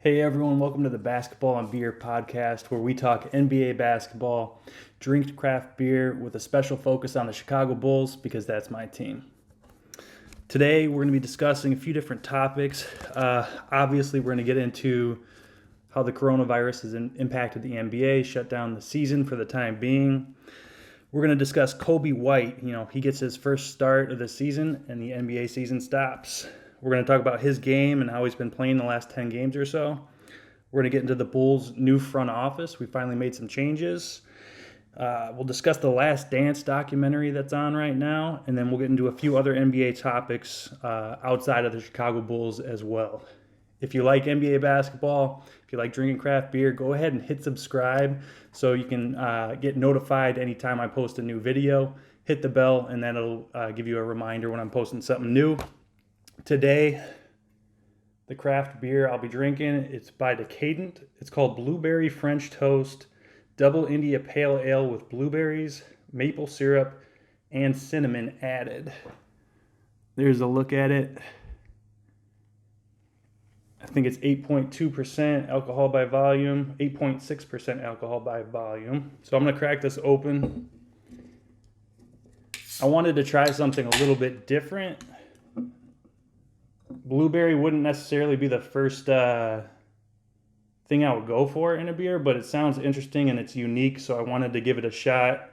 Hey everyone, welcome to the Basketball and Beer podcast where we talk NBA basketball, drink craft beer with a special focus on the Chicago Bulls because that's my team. Today we're going to be discussing a few different topics. Obviously, we're going to get into how the coronavirus has impacted the NBA, shut down the season for the time being. We're going to discuss Coby White. He gets his first start of the season and the NBA season stops. We're going to talk about his game and how he's been playing the last 10 games or so. We're going to get into the Bulls' new front office. We finally made some changes. We'll discuss the Last Dance documentary that's on right now, and then we'll get into a few other NBA topics outside of the Chicago Bulls as well. If you like NBA basketball, if you like drinking craft beer, go ahead and hit subscribe so you can get notified anytime I post a new video. Hit the bell, and that'll give you a reminder when I'm posting something new. Today, the craft beer I'll be drinking, it's by Decadent. It's called Blueberry French Toast, Double India Pale Ale with blueberries, maple syrup, and cinnamon added. There's a look at it. I think it's 8.2% alcohol by volume, 8.6% alcohol by volume. So I'm going to crack this open. I wanted to try something a little bit different. Blueberry wouldn't necessarily be the first thing I would go for in a beer, but it sounds interesting and it's unique, so I wanted to give it a shot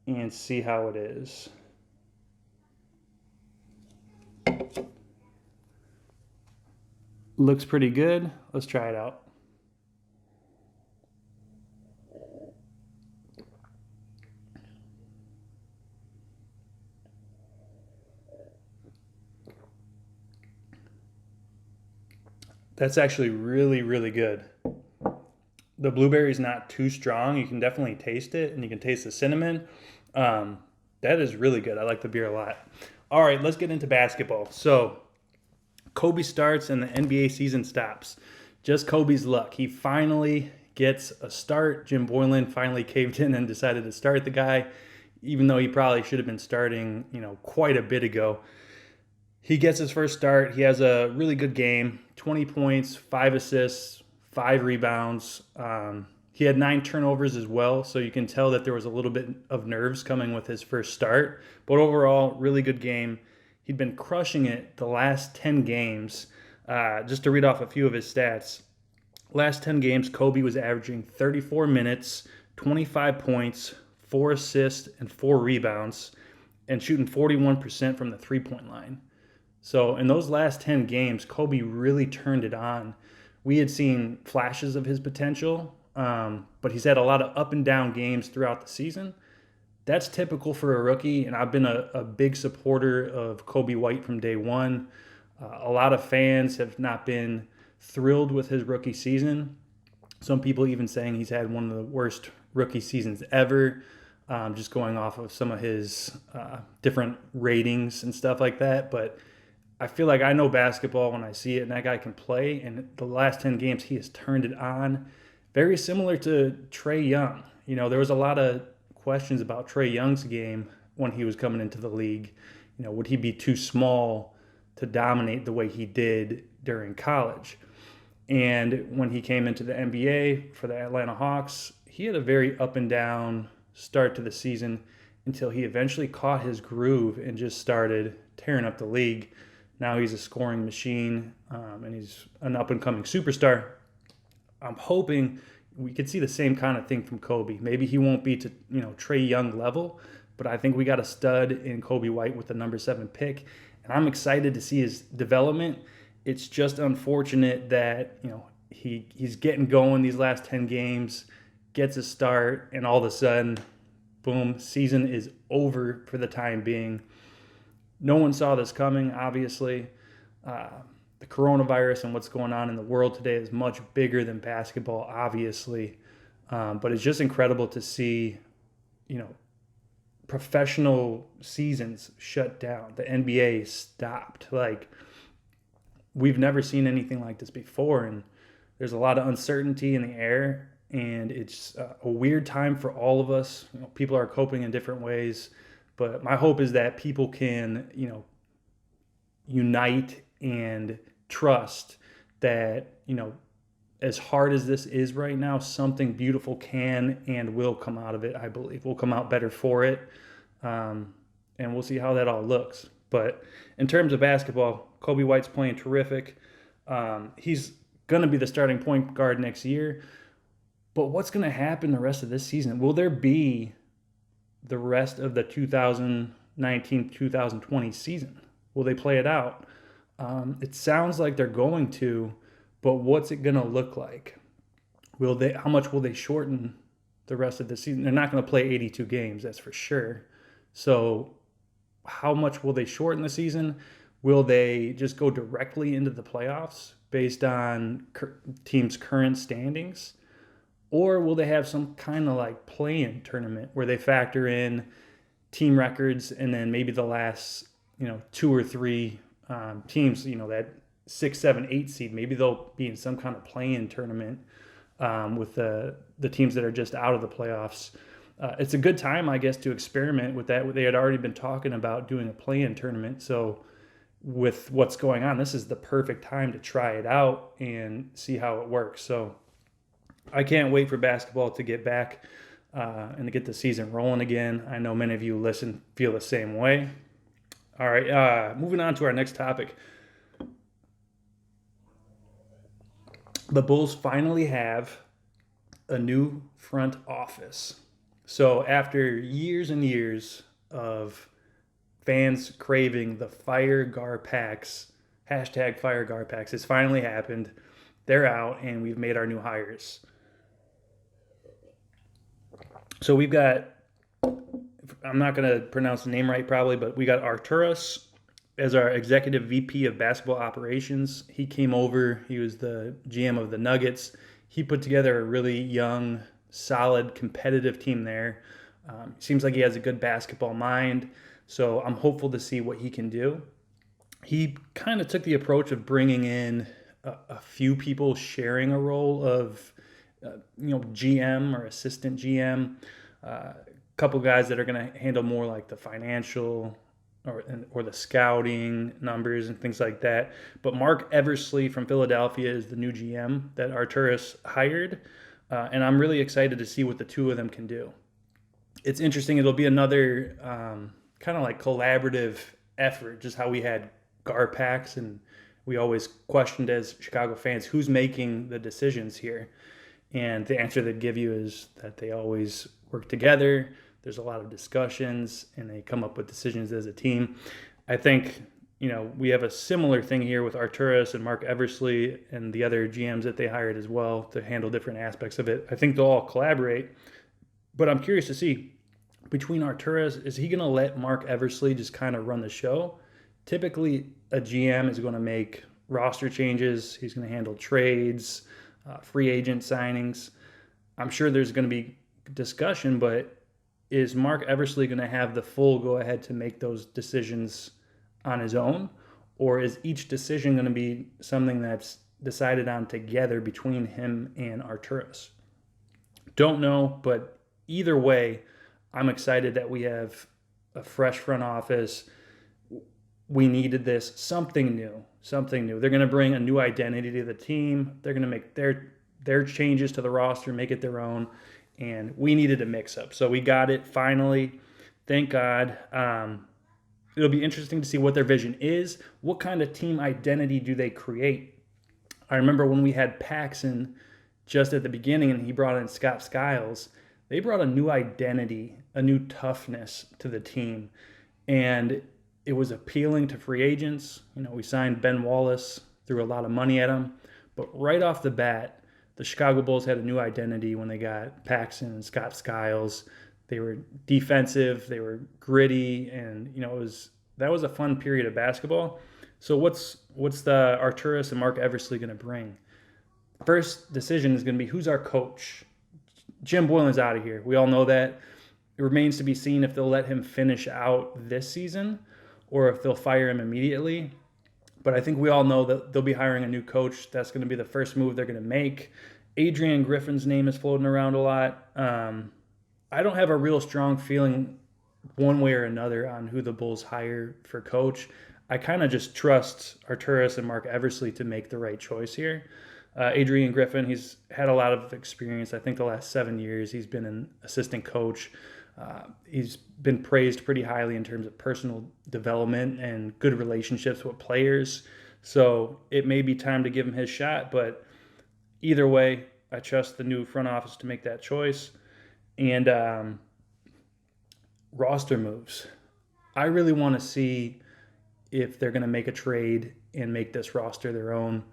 and see how it is. Looks pretty good. Let's try it out. That's actually really, really good. The blueberry is not too strong. You can definitely taste it, and you can taste the cinnamon. That is really good. I like the beer a lot. All right, let's get into basketball. So, Coby starts and the NBA season stops. Just Coby's luck. He finally gets a start. Jim Boylan finally caved in and decided to start the guy, even though he probably should have been starting, quite a bit ago. He gets his first start. He has a really good game, 20 points, 5 assists, 5 rebounds. He had 9 turnovers as well, so you can tell that there was a little bit of nerves coming with his first start. But overall, really good game. He'd been crushing it the last 10 games. Just to read off a few of his stats. Last 10 games, Coby was averaging 34 minutes, 25 points, 4 assists, and 4 rebounds, and shooting 41% from the three-point line. So in those last 10 games, Coby really turned it on. We had seen flashes of his potential, but he's had a lot of up and down games throughout the season. That's typical for a rookie, and I've been a big supporter of Coby White from day one. A lot of fans have not been thrilled with his rookie season. Some people even saying he's had one of the worst rookie seasons ever, just going off of some of his different ratings and stuff like that. But I feel like I know basketball when I see it, and that guy can play. And the last 10 games, he has turned it on. Very similar to Trae Young. There was a lot of questions about Trae Young's game when he was coming into the league. Would he be too small to dominate the way he did during college? And when he came into the NBA for the Atlanta Hawks, he had a very up and down start to the season until he eventually caught his groove and just started tearing up the league. Now he's a scoring machine, and he's an up-and-coming superstar. I'm hoping we could see the same kind of thing from Coby. Maybe he won't be to Trae Young level, but I think we got a stud in Coby White with the number 7 pick, and I'm excited to see his development. It's just unfortunate that he's getting going these last 10 games, gets a start, and all of a sudden, boom, season is over for the time being. No one saw this coming, obviously. The coronavirus and what's going on in the world today is much bigger than basketball, obviously. But it's just incredible to see, professional seasons shut down. The NBA stopped. We've never seen anything like this before, and there's a lot of uncertainty in the air, and it's a weird time for all of us. People are coping in different ways. But my hope is that people can, unite and trust that, as hard as this is right now, something beautiful can and will come out of it, I believe. We'll come out better for it. And we'll see how that all looks. But in terms of basketball, Coby White's playing terrific. He's going to be the starting point guard next year. But what's going to happen the rest of this season? Will there be the rest of the 2019-2020 season? Will they play it out? It sounds like they're going to, but what's it going to look like? How much will they shorten the rest of the season? They're not going to play 82 games, that's for sure. So how much will they shorten the season? Will they just go directly into the playoffs based on teams' current standings? Or will they have some kind of like play-in tournament where they factor in team records and then maybe the last, 2 or 3 teams, that 6, 7, 8 seed, maybe they'll be in some kind of play-in tournament with the teams that are just out of the playoffs. It's a good time, I guess, to experiment with that. They had already been talking about doing a play-in tournament. So with what's going on, this is the perfect time to try it out and see how it works. So I can't wait for basketball to get back and to get the season rolling again. I know many of you feel the same way. All right, moving on to our next topic. The Bulls finally have a new front office. So after years and years of fans craving the Fire Garpax, hashtag Fire Garpax, it's finally happened. They're out, and we've made our new hires. So we've got, I'm not going to pronounce the name right probably, but we got Arturas as our executive VP of basketball operations. He came over. He was the GM of the Nuggets. He put together a really young, solid, competitive team there. Seems like he has a good basketball mind. So I'm hopeful to see what he can do. He kind of took the approach of bringing in a few people sharing a role of, GM or assistant GM. A couple guys that are going to handle more like the financial or the scouting numbers and things like that. But Mark Eversley from Philadelphia is the new GM that Arturas hired. And I'm really excited to see what the two of them can do. It's interesting. It'll be another kind of like collaborative effort, just how we had Garpax, and we always questioned as Chicago fans, who's making the decisions here? And the answer they'd give you is that they always work together. There's a lot of discussions, and they come up with decisions as a team. I think, we have a similar thing here with Arturas and Mark Eversley and the other GMs that they hired as well to handle different aspects of it. I think they'll all collaborate, but I'm curious to see between Arturas, is he going to let Mark Eversley just kind of run the show? Typically, a GM is going to make roster changes. He's going to handle trades, free agent signings. I'm sure there's going to be discussion, but is Mark Eversley going to have the full go-ahead to make those decisions on his own? Or is each decision going to be something that's decided on together between him and Arturas? Don't know, but either way, I'm excited that we have a fresh front office. We needed this, something new. They're going to bring a new identity to the team. They're going to make their changes to the roster, make it their own. And we needed a mix-up. So we got it finally. Thank God. It'll be interesting to see what their vision is. What kind of team identity do they create? I remember when we had Paxson just at the beginning and he brought in Scott Skiles, they brought a new identity, a new toughness to the team. And it was appealing to free agents. We signed Ben Wallace, threw a lot of money at him. But right off the bat, the Chicago Bulls had a new identity when they got Paxson and Scott Skiles. They were defensive, they were gritty, and that was a fun period of basketball. So what's the Arturas and Mark Eversley going to bring? First decision is going to be, who's our coach? Jim Boylan's out of here. We all know that. It remains to be seen if they'll let him finish out this season or if they'll fire him immediately. But I think we all know that they'll be hiring a new coach. That's going to be the first move they're going to make. Adrian Griffin's name is floating around a lot. I don't have a real strong feeling one way or another on who the Bulls hire for coach. I kind of just trust Arturas and Mark Eversley to make the right choice here. Adrian Griffin, he's had a lot of experience. I think the last 7 years he's been an assistant coach. He's been praised pretty highly in terms of personal development and good relationships with players. So it may be time to give him his shot, but either way, I trust the new front office to make that choice. And roster moves. I really want to see if they're going to make a trade and make this roster their own.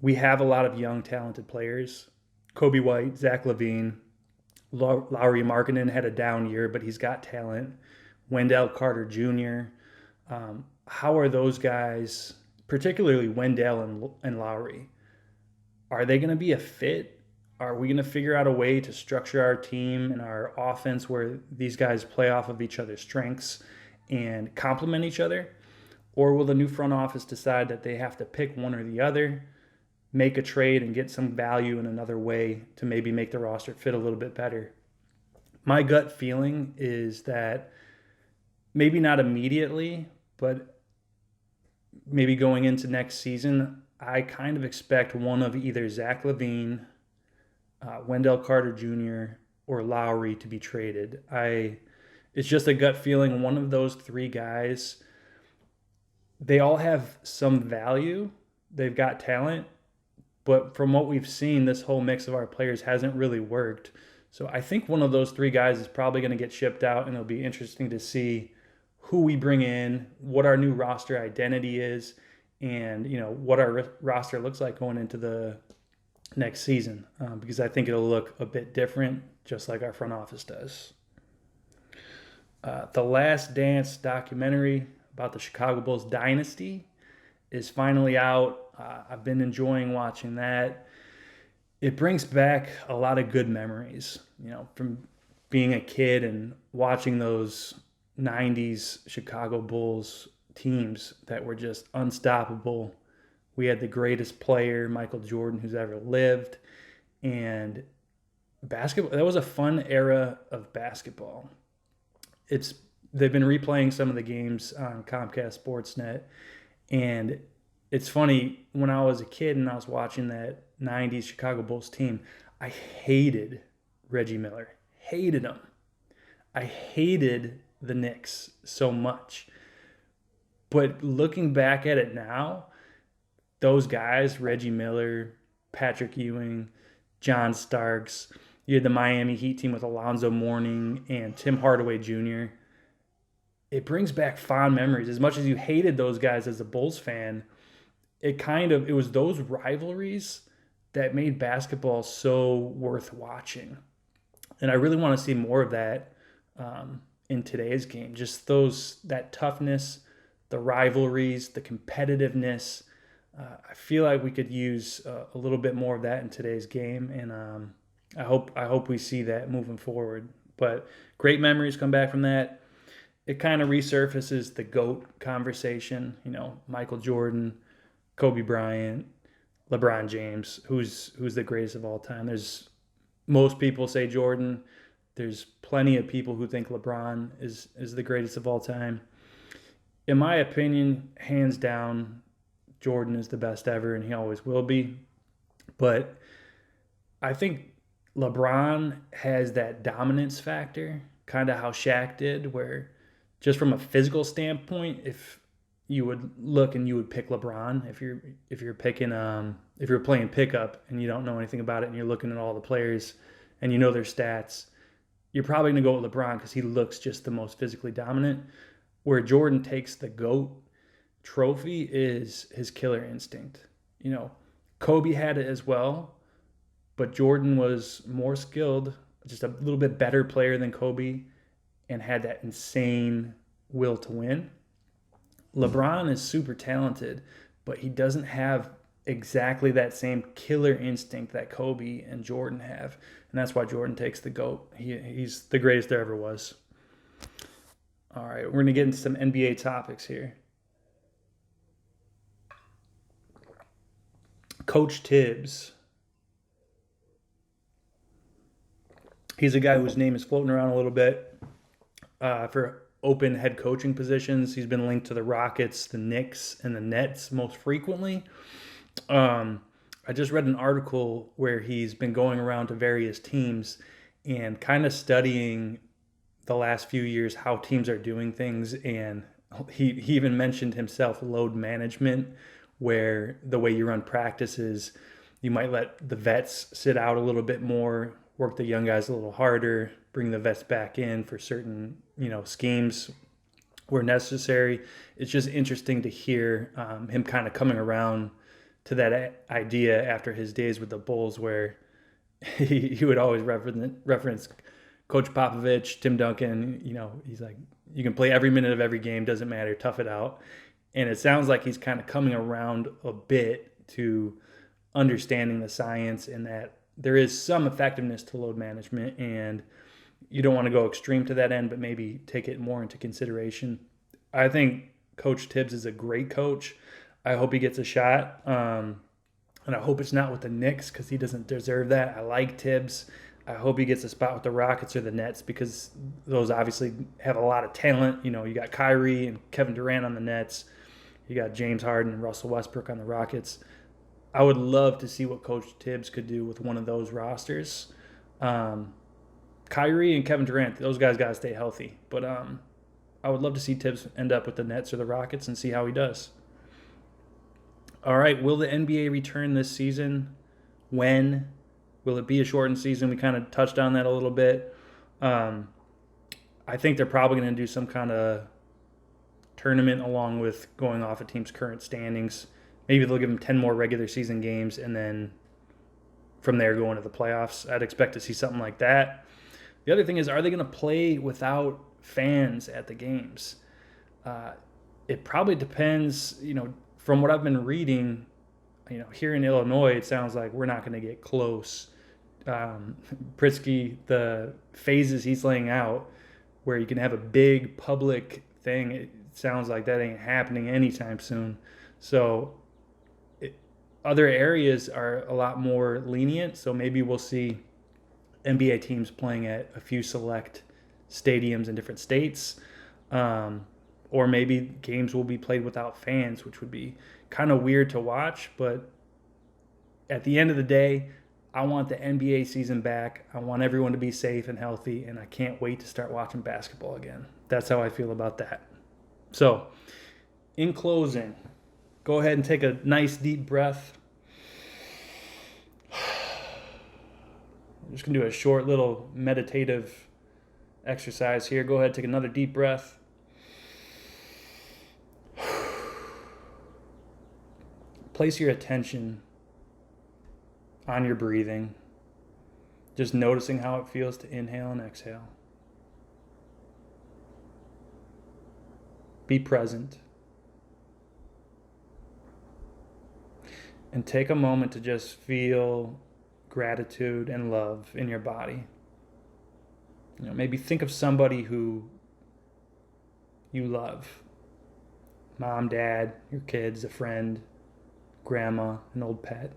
We have a lot of young, talented players. Coby White, Zach LaVine, Lauri Markkanen had a down year, but he's got talent. Wendell Carter Jr. How are those guys, particularly Wendell and Lauri, are they going to be a fit? Are we going to figure out a way to structure our team and our offense where these guys play off of each other's strengths and complement each other? Or will the new front office decide that they have to pick one or the other, make a trade and get some value in another way to maybe make the roster fit a little bit better? My gut feeling is that maybe not immediately, but maybe going into next season, I kind of expect one of either Zach LaVine, Wendell Carter Jr., or Lauri to be traded. It's just a gut feeling. One of those three guys, they all have some value. They've got talent. But from what we've seen, this whole mix of our players hasn't really worked. So I think one of those three guys is probably going to get shipped out, and it'll be interesting to see who we bring in, what our new roster identity is, and what our roster looks like going into the next season, because I think it'll look a bit different, just like our front office does. The Last Dance documentary about the Chicago Bulls dynasty is finally out. I've been enjoying watching that. It brings back a lot of good memories, from being a kid and watching those 90s Chicago Bulls teams that were just unstoppable. We had the greatest player, Michael Jordan, who's ever lived. And basketball, that was a fun era of basketball. They've been replaying some of the games on Comcast Sportsnet, and it's funny, when I was a kid and I was watching that 90s Chicago Bulls team, I hated Reggie Miller. Hated him. I hated the Knicks so much. But looking back at it now, those guys, Reggie Miller, Patrick Ewing, John Starks, you had the Miami Heat team with Alonzo Mourning and Tim Hardaway Jr., it brings back fond memories. As much as you hated those guys as a Bulls fan, it was those rivalries that made basketball so worth watching. And I really want to see more of that in today's game. Just that toughness, the rivalries, the competitiveness. I feel like we could use a little bit more of that in today's game, and I hope we see that moving forward. But great memories come back from that. It kind of resurfaces the GOAT conversation. Michael Jordan, Kobe Bryant, LeBron James, who's the greatest of all time. Most people say Jordan. There's plenty of people who think LeBron is the greatest of all time. In my opinion, hands down, Jordan is the best ever, and he always will be. But I think LeBron has that dominance factor, kind of how Shaq did, where just from a physical standpoint, if you would look and you would pick LeBron, if you're playing pickup and you don't know anything about it and you're looking at all the players and you know their stats, you're probably going to go with LeBron because he looks just the most physically dominant. Where Jordan takes the GOAT trophy is his killer instinct. Kobe had it as well, but Jordan was more skilled, just a little bit better player than Kobe, and had that insane will to win. LeBron is super talented, but he doesn't have exactly that same killer instinct that Kobe and Jordan have. And that's why Jordan takes the GOAT. He's the greatest there ever was. All right, we're going to get into some NBA topics here. Coach Thibs. He's a guy whose name is floating around a little bit for open head coaching positions. He's been linked to the Rockets, the Knicks, and the Nets most frequently. A I just read an article where he's been going around to various teams and kind of studying the last few years how teams are doing things. And he even mentioned himself load management, where the way you run practices, you might let the vets sit out a little bit more, work the young guys a little harder, bring the vets back in for certain, schemes where necessary. It's just interesting to hear him kind of coming around to that idea after his days with the Bulls, where he would always reference Coach Popovich, Tim Duncan. He's like, you can play every minute of every game, doesn't matter, tough it out. And it sounds like he's kind of coming around a bit to understanding the science and that there is some effectiveness to load management, and you don't want to go extreme to that end, but maybe take it more into consideration. I think Coach Thibs is a great coach. I hope he gets a shot. And I hope it's not with the Knicks because he doesn't deserve that. I like Thibs. I hope he gets a spot with the Rockets or the Nets because those obviously have a lot of talent. You got Kyrie and Kevin Durant on the Nets. You got James Harden and Russell Westbrook on the Rockets. I would love to see what Coach Thibs could do with one of those rosters. Kyrie and Kevin Durant, those guys got to stay healthy. But I would love to see Thibs end up with the Nets or the Rockets and see how he does. All right, will the NBA return this season? When? Will it be a shortened season? We kind of touched on that a little bit. I think they're probably going to do some kind of tournament along with going off a team's current standings. Maybe they'll give them 10 more regular season games and then from there go into the playoffs. I'd expect to see something like that. The other thing is, are they going to play without fans at the games? It probably depends, from what I've been reading, here in Illinois, it sounds like we're not going to get close. Pritzky, the phases he's laying out, where you can have a big public thing, it sounds like that ain't happening anytime soon. So other areas are a lot more lenient. So maybe we'll see NBA teams playing at a few select stadiums in different states. Or maybe games will be played without fans, which would be kind of weird to watch. But at the end of the day, I want the NBA season back. I want everyone to be safe and healthy, and I can't wait to start watching basketball again. That's how I feel about that. So, in closing, go ahead and take a nice deep breath. I'm just going to do a short little meditative exercise here. Go ahead and take another deep breath. Place your attention on your breathing, just noticing how it feels to inhale and exhale. Be present. And take a moment to just feel gratitude and love in your body. Maybe think of somebody who you love. Mom, dad, your kids, a friend, grandma, an old pet.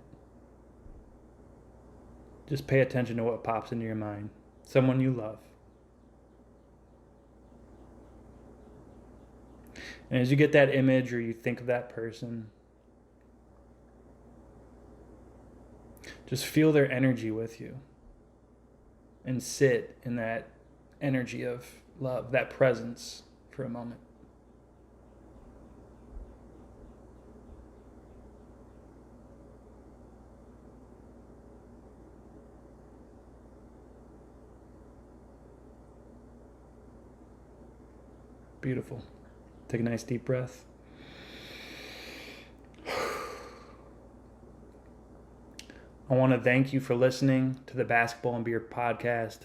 Just pay attention to what pops into your mind. Someone you love. And as you get that image or you think of that person, just feel their energy with you and sit in that energy of love, that presence for a moment. Beautiful. Take a nice deep breath. I want to thank you for listening to the Basketball and Beer podcast.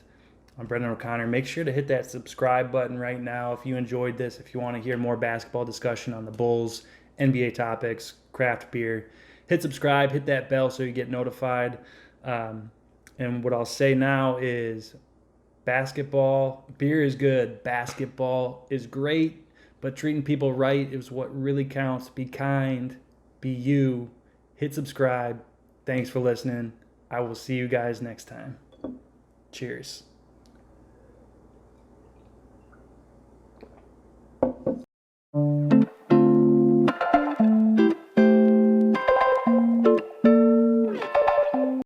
I'm Brennan O'Connor. Make sure to hit that subscribe button right now if you enjoyed this, if you want to hear more basketball discussion on the Bulls, NBA topics, craft beer. Hit subscribe, hit that bell so you get notified. And what I'll say now is beer is good, basketball is great, but treating people right is what really counts. Be kind, be you, hit subscribe. Thanks for listening. I will see you guys next time. Cheers.